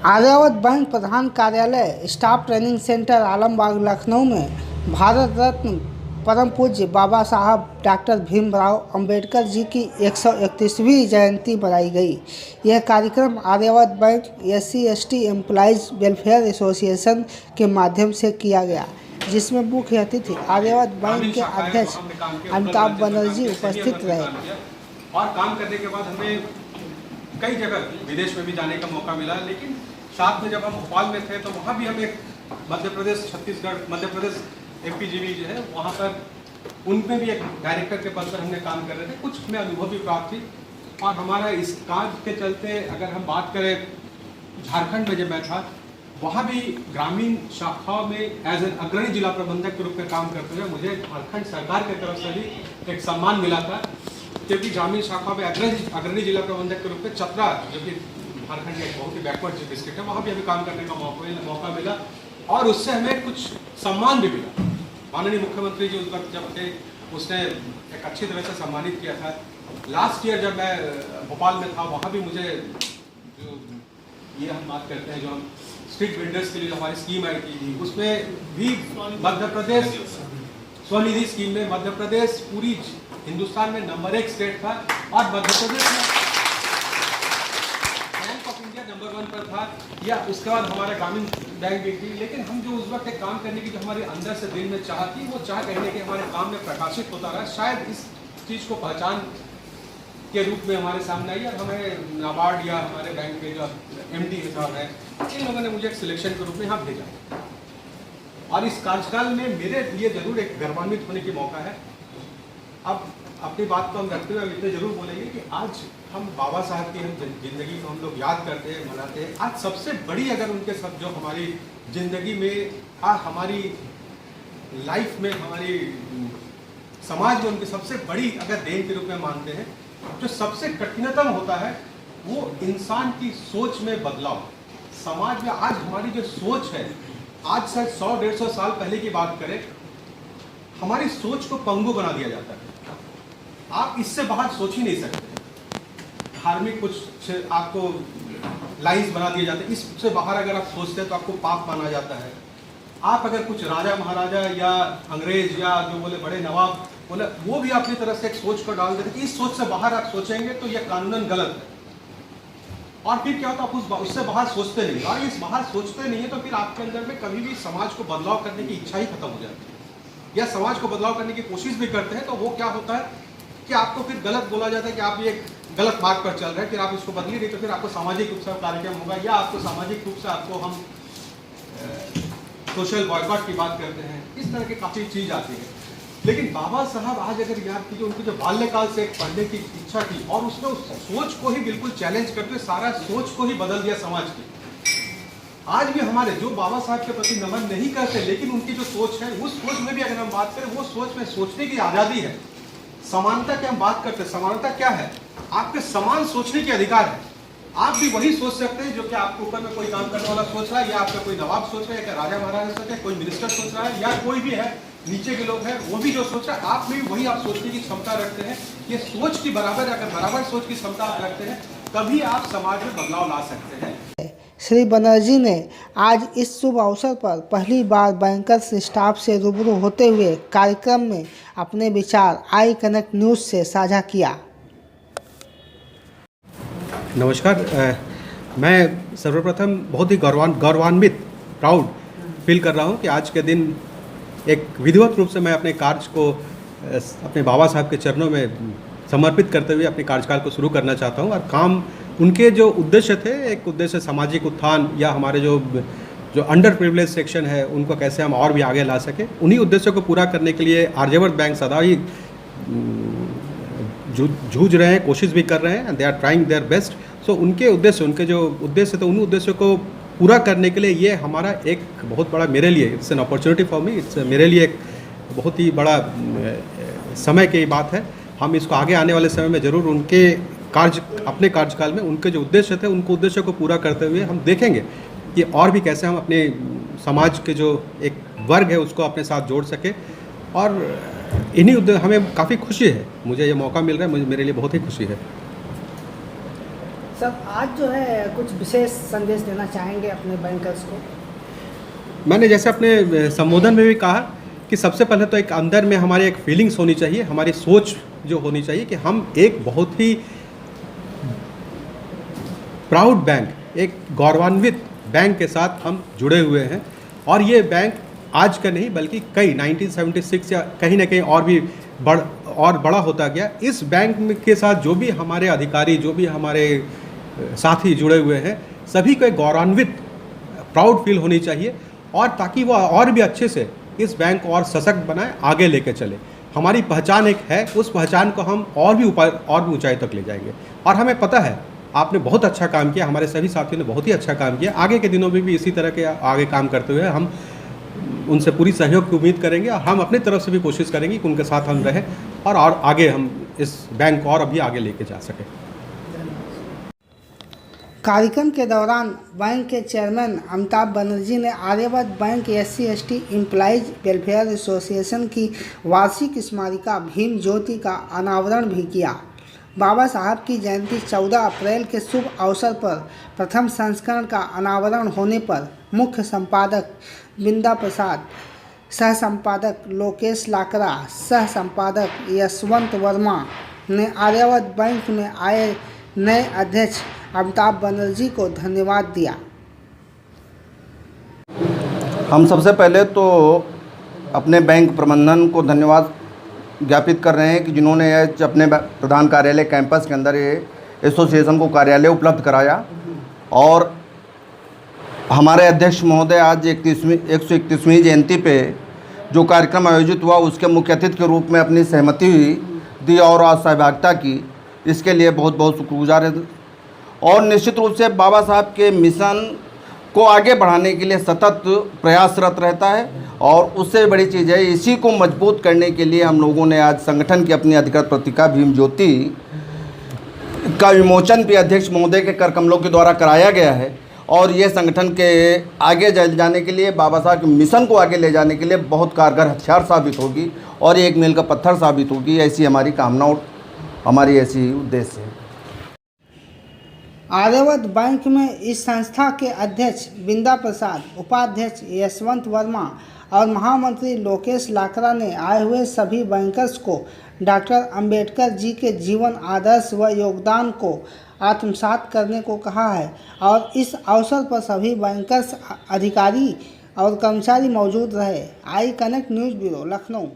Aryavart bank प्रधान कार्यालय staff training centre Alambagh Lucknow में भारत रत्न परम पूज्य बाबा साहब डॉक्टर भीमराव अंबेडकर जी की 131वीं जयंती मनाई गई। यह कार्यक्रम Aryavart bank SC/ST employees welfare association के माध्यम से किया गया, जिसमें मुख्य अतिथि आर्यावर्त बैंक के अध्यक्ष अमिताभ बनर्जी उपस्थित रहे। और काम करने के बाद हमें कई जगह विदेश में भी जाने का मौका मिला, लेकिन साथ में जब हम भोपाल में थे तो वहाँ भी हमें मध्य प्रदेश, छत्तीसगढ़, मध्य प्रदेश MPGV जो है वहाँ पर उनमें भी एक डायरेक्टर के पद पर हमने काम कर रहे थे। कुछ हमें अनुभव भी प्राप्त थी और हमारा इस कार्य के चलते अगर हम बात करें झारखंड में जब मैं था वहाँ भी ग्रामीण शाखाओं में एज एन अग्रणी जिला प्रबंधक के रूप में काम करते हुए मुझे झारखंड सरकार की तरफ से भी एक सम्मान मिला था, क्योंकि ग्रामीण शाखा में अग्रणी जिला प्रबंधक के रूप में चतरा, जो कि झारखंड का एक बहुत ही बैकवर्ड डिस्ट्रिक्ट है, वहाँ भी हमें काम करने का मौका मिला और उससे हमें कुछ सम्मान भी मिला। माननीय मुख्यमंत्री जी उस वक्त जब थे उसने एक अच्छी तरह से सम्मानित किया था। लास्ट ईयर जब मैं भोपाल में था वहाँ भी मुझे जो ये हम बात करते हैं जो हम स्ट्रीट वेंडर्स के लिए जो हमारी स्कीम आई थी उसमें भी मध्य प्रदेश स्वनिधि स्कीम में मध्य प्रदेश पूरी हिंदुस्तान में नंबर 1 स्टेट था और मध्य प्रदेश में बैंक ऑफ इंडिया नंबर 1 पर था, या उसके बाद हमारा ग्रामीण बैंक भी थी। लेकिन हम जो उस वक्त एक काम करने की जो हमारे अंदर से दिल में चाह थी, वो चाह कहने के हमारे काम में प्रकाशित होता रहा। शायद इस चीज़ को पहचान के रूप में हमारे सामने आई और हमें नाबार्ड या हमारे बैंक के जो MD साहब हैं इन लोगों ने मुझे एक सिलेक्शन के रूप में यहाँ भेजा और इस कार्यकाल में मेरे लिए जरूर एक गौरवान्वित होने की मौका है। अब अपनी बात को हम रखते हुए हम इतने जरूर बोलेंगे कि आज हम बाबा साहब की जिंदगी को हम लोग याद करते हैं, मनाते हैं। आज सबसे बड़ी अगर उनके सब जो हमारी जिंदगी में हमारी लाइफ में हमारी समाज में उनकी सबसे बड़ी अगर देन के रूप में मानते हैं, जो सबसे कठिनतम होता है वो इंसान की सोच में बदलाव। समाज में आज हमारी जो सोच है, आज से 100-150 साल पहले की बात करें, हमारी सोच को पंगु बना दिया जाता है। आप इससे बाहर सोच ही नहीं सकते। धार्मिक कुछ आपको लाइंस बना दिए जाते हैं, इससे बाहर अगर आप सोचते हैं तो आपको पाप माना जाता है। आप अगर कुछ राजा महाराजा या अंग्रेज या जो बोले बड़े नवाब बोले, वो भी अपनी तरफ से एक सोच को डाल देते कि इस सोच से बाहर आप सोचेंगे तो यह कानूनन गलत है। और फिर क्या होता है, आप उससे बाहर सोचते नहीं, और इस बाहर सोचते नहीं है तो फिर आपके अंदर में कभी भी समाज को बदलाव करने की इच्छा ही खत्म हो जाती है। या समाज को बदलाव करने की कोशिश भी करते हैं तो वो क्या होता है कि आपको फिर गलत बोला जाता है कि आप ये गलत मार्ग पर चल रहे हैं, फिर आप इसको बदलिए नहीं तो फिर आपको सामाजिक रूप से कार्यक्रम होगा, या आपको सामाजिक रूप से आपको हम सोशल बॉयकॉट की बात करते हैं। इस तरह की काफ़ी चीज़ आती है। लेकिन बाबा साहब आज अगर याद कीजिए, उनकी जो बाल्यकाल से एक पढ़ने की इच्छा थी और उसने उस सोच को ही बिल्कुल चैलेंज करते हुए सारा सोच को ही बदल दिया समाज की। आज भी हमारे जो बाबा साहब के प्रति नमन नहीं करते, लेकिन उनकी जो सोच है उस सोच में भी अगर हम बात करें, वो सोच में सोचने की आज़ादी है। समानता की हम बात करते हैं, समानता क्या है? आपके समान सोचने के अधिकार है। आप भी वही सोच सकते हैं जो कि आपके ऊपर में कोई काम करने वाला सोच रहा है, या आपका कोई नवाब सोच रहा है, या राजा महाराजा सोच रहे हैं, कोई मिनिस्टर सोच रहा है, या कोई भी है नीचे के लोग हैं वो भी जो सोच रहा है, आप में भी वही आप सोचने की क्षमता रखते हैं। ये सोच की बराबर अगर बराबर सोच की क्षमता आप रखते हैं तभी आप समाज में बदलाव ला सकते हैं। श्री बनर्जी ने आज इस शुभ अवसर पर पहली बार बैंकर्स स्टाफ से रूबरू होते हुए कार्यक्रम में अपने विचार आई कनेक्ट न्यूज़ से साझा किया। नमस्कार, मैं सर्वप्रथम बहुत ही गौरवान्वित प्राउड फील कर रहा हूँ कि आज के दिन एक विधिवत रूप से मैं अपने कार्य को अपने बाबा साहब के चरणों में समर्पित करते हुए अपने कार्यकाल को शुरू करना चाहता हूँ। और काम उनके जो उद्देश्य थे, एक उद्देश्य सामाजिक उत्थान या हमारे जो अंडर प्रिविलेज सेक्शन है उनको कैसे हम और भी आगे ला सकें, उन्हीं उद्देश्यों को पूरा करने के लिए आर्यावर्त बैंक सदा ही जूझ रहे हैं, कोशिश भी कर रहे हैं। They are trying their best. So उनके जो उद्देश्य थे उन उद्देश्यों को पूरा करने के लिए ये हमारा एक बहुत बड़ा, मेरे लिए it's an opportunity for me, मेरे लिए एक बहुत ही बड़ा समय की बात है। हम इसको आगे आने वाले समय में ज़रूर उनके अपने कार्यकाल में उनके जो उद्देश्य थे उनको उद्देश्य को पूरा करते हुए हम देखेंगे कि और भी कैसे हम अपने समाज के जो एक वर्ग है उसको अपने साथ जोड़ सके। और इन्हीं उद्देश्य हमें काफ़ी खुशी है, मुझे ये मौका मिल रहा है, मेरे लिए बहुत ही खुशी है। सर आज जो है कुछ विशेष संदेश देना चाहेंगे अपने बैंकर्स को? मैंने जैसे अपने संबोधन में भी कहा कि सबसे पहले तो एक अंदर में हमारे एक फीलिंग्स होनी चाहिए, हमारी सोच जो होनी चाहिए कि हम एक बहुत ही प्राउड बैंक, एक गौरवान्वित बैंक के साथ हम जुड़े हुए हैं। और ये बैंक आज का नहीं बल्कि कई 1976 या कहीं ना कहीं और भी बड़ा होता गया। इस बैंक के साथ जो भी हमारे अधिकारी, जो भी हमारे साथी जुड़े हुए हैं, सभी को एक गौरवान्वित प्राउड फील होनी चाहिए, और ताकि वो और भी अच्छे से इस बैंक को और सशक्त बनाए, आगे लेके चले। हमारी पहचान एक है, उस पहचान को हम और भी ऊंचाई तक ले जाएंगे। और हमें पता है आपने बहुत अच्छा काम किया, हमारे सभी साथियों ने बहुत ही अच्छा काम किया। आगे के दिनों में भी इसी तरह के आगे काम करते हुए हम उनसे पूरी सहयोग की उम्मीद करेंगे, और हम अपनी तरफ से भी कोशिश करेंगे कि उनके साथ हम रहें और आगे हम इस बैंक को और अभी आगे लेके जा सकें। कार्यक्रम के दौरान बैंक के चेयरमैन अमिताभ बनर्जी ने Aryavart bank SC/ST employees welfare association की वार्षिक स्मारिका भीम ज्योति का अनावरण भी किया। बाबा साहब की जयंती 14 अप्रैल के शुभ अवसर पर प्रथम संस्करण का अनावरण होने पर मुख्य संपादक बिंदा प्रसाद, सह संपादक लोकेश लाकरा, सह संपादक यशवंत वर्मा ने आर्यावर्त बैंक में आए नए अध्यक्ष अमिताभ बनर्जी को धन्यवाद दिया। हम सबसे पहले तो अपने बैंक प्रबंधन को धन्यवाद ज्ञापित कर रहे हैं कि जिन्होंने अपने प्रधान कार्यालय कैंपस के अंदर ये एसोसिएशन को कार्यालय उपलब्ध कराया। और हमारे अध्यक्ष महोदय आज 131वीं जयंती पे जो कार्यक्रम आयोजित हुआ उसके मुख्य अतिथि के रूप में अपनी सहमति दी और आज सहभागिता की, इसके लिए बहुत बहुत शुक्रगुजार है। और निश्चित रूप से बाबा साहब के मिशन को आगे बढ़ाने के लिए सतत प्रयासरत रहता है, और उससे बड़ी चीज़ है इसी को मजबूत करने के लिए हम लोगों ने आज संगठन की अपनी अधिकृत पत्रिका भीम ज्योति का विमोचन भी अध्यक्ष महोदय के कर कमलों के द्वारा कराया गया है। और ये संगठन के आगे जाने के लिए, बाबा साहब के मिशन को आगे ले जाने के लिए बहुत कारगर हथियार साबित होगी और एक मील का पत्थर साबित होगी। ऐसी हमारी कामना और हमारी ऐसी उद्देश्य है। आर्यावर्त बैंक में इस संस्था के अध्यक्ष बिंदा प्रसाद, उपाध्यक्ष यशवंत वर्मा और महामंत्री लोकेश लाकरा ने आए हुए सभी बैंकर्स को डॉक्टर अंबेडकर जी के जीवन आदर्श व योगदान को आत्मसात करने को कहा है। और इस अवसर पर सभी बैंकर्स, अधिकारी और कर्मचारी मौजूद रहे। I connect news bureau, Lucknow.